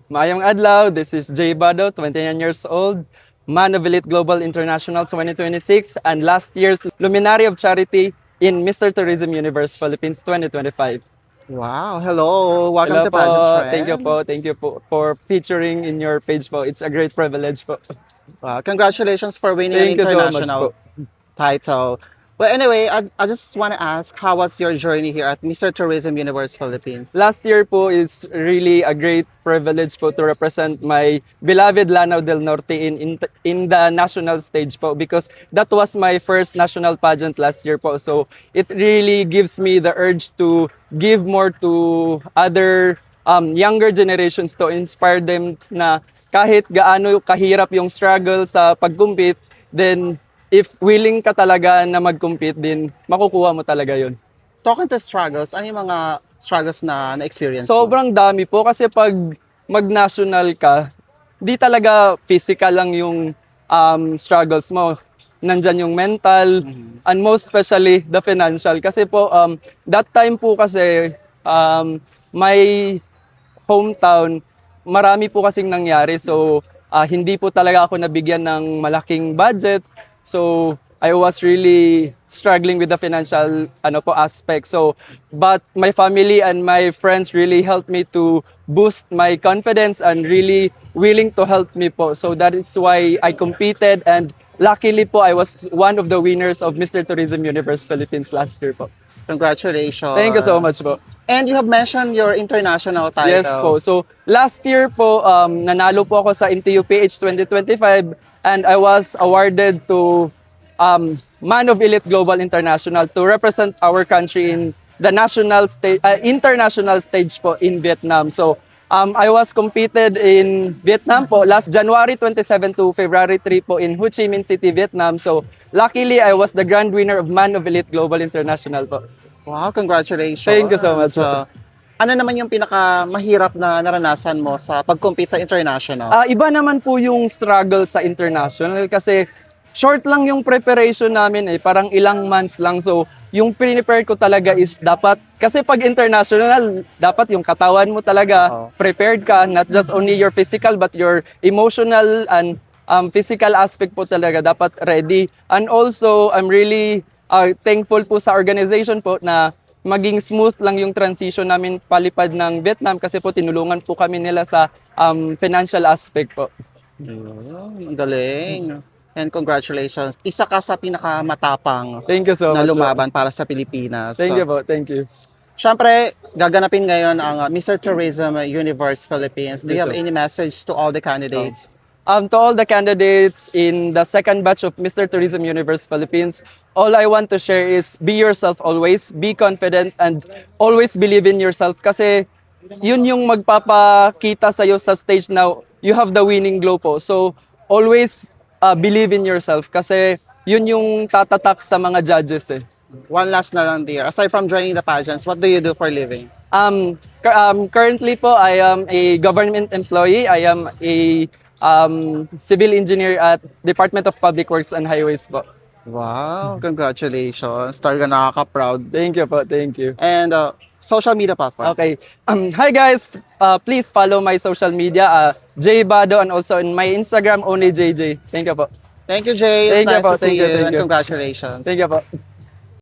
Maayong adlaw, this is Jay Bado, 29 years old, Man of Elite Global International 2026, and last year's Luminary of Charity in Mr. Tourism Universe Philippines 2025. Wow, hello. Welcome Hello to po, Pageant thank you po for featuring in your page po. It's a great privilege po. Wow, congratulations for winning an Thank you so much po. international title. Well, anyway, I just want to ask, how was your journey here at Mr. Tourism Universe Philippines? Last year po is really a great privilege po to represent my beloved Lanao del Norte in the national stage po, because that was my first national pageant last year po. So it really gives me the urge to give more to other younger generations, to inspire them na kahit gaano kahirap yung struggle sa pag-compete, then if willing ka talaga na mag-compete, din makukuha mo talaga yun. Talking to struggles, ano yung mga struggles na na-experience mo? Sobrang dami po kasi pag mag-national ka, di talaga physical lang yung struggles mo. Nandyan yung mental, and most especially the financial. Kasi po, that time po kasi my hometown, marami po kasing nangyari. So, hindi po talaga ako nabigyan ng malaking budget. So, I was really struggling with the financial aspect. So, but my family and my friends really helped me to boost my confidence and really willing to help me po. So that is why I competed, and luckily po I was one of the winners of Mr. Tourism Universe Philippines last year po. Congratulations. Thank you so much po. And you have mentioned your international title. Yes po. So last year po, nanalo po ako sa MTUPH 2025, and I was awarded to Man of Elite Global International to represent our country in the national stage, international stage po in Vietnam. So I was competed in Vietnam po last January 27 to February 3 po in Ho Chi Minh City, Vietnam. So luckily I was the grand winner of Man of Elite Global International po. Wow, congratulations. Thank you so much po. Ano naman yung pinaka-mahirap na naranasan mo sa pag-compete sa international? Iba naman po yung struggle sa international kasi short lang yung preparation namin parang ilang months lang. So, yung prepare ko talaga is dapat, kasi pag international, dapat yung katawan mo talaga, prepared ka, not just only your physical, but your emotional and physical aspect po talaga, dapat ready. And also, I'm really thankful po sa organization po na maging smooth lang yung transition namin palipad ng Vietnam, kasi po tinulungan po kami nila sa financial aspect po. Ang galing. And congratulations. Isa ka sa pinakamatapang Thank you so na much po. lumaban para sa Pilipinas. Thank you po, thank you. Siyempre, gaganapin ngayon ang Mr. Tourism Universe Philippines. Do you Yes, have sir. any message to all the candidates? To all the candidates in the second batch of Mr. Tourism Universe Philippines, all I want to share is be yourself always, be confident, and always believe in yourself, kasi yun yung magpapakita sa'yo sa stage na you have the winning glow po. So always believe in yourself, kasi yun yung tatatak sa mga judges One last na lang, dear. Aside from joining the pageants, what do you do for a living? Currently po, I am a government employee. I am a civil engineer at Department of Public Works and Highways po. Wow, congratulations. Talaga nakaka-proud. Thank you po, thank you. And social media platforms. Okay. Hi guys, please follow my social media, Jay Bado, and also in my Instagram, only JJ. Thank you po. Thank you, Jay. Thank you It's nice po, to see thank you, you. thank And you. congratulations. Thank you po.